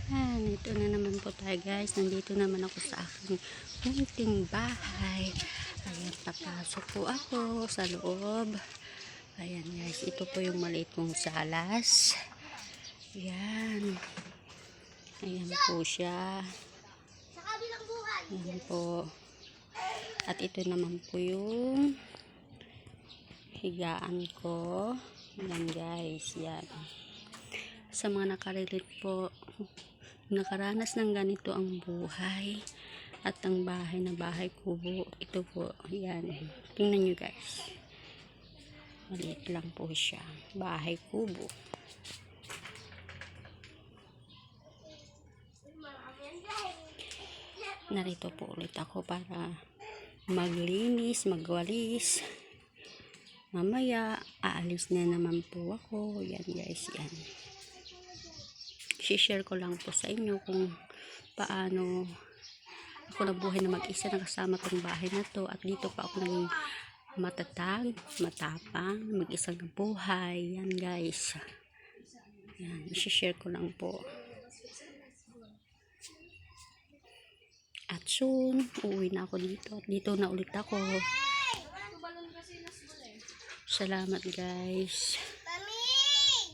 Yan, ito na naman po tayo guys. Nandito naman ako sa aking munting bahay. Ayan, papasok po ako sa loob. Ayan guys, ito po yung maliit kong salas. Ayan. Ayan po siya. Ayan po. At ito naman po yung higaan ko. Ayan guys, yan. Sa mga nakarelate po, nakaranas ng ganito ang buhay at ang bahay na bahay kubo, ito po, yan, tingnan nyo guys, maliit lang po siya, bahay kubo. Narito po ulit ako para maglinis, magwalis. Mamaya aalis na naman po ako. Yan guys, yan, share ko lang po sa inyo kung paano ako nabuhay na mag-isa na kasama tong bahay na to, at dito pa ako naging matatag, matapang, mag-isang buhay. Yan guys, yan, share ko lang po. At soon uuwi na ako dito, at dito na ulit ako. Salamat guys.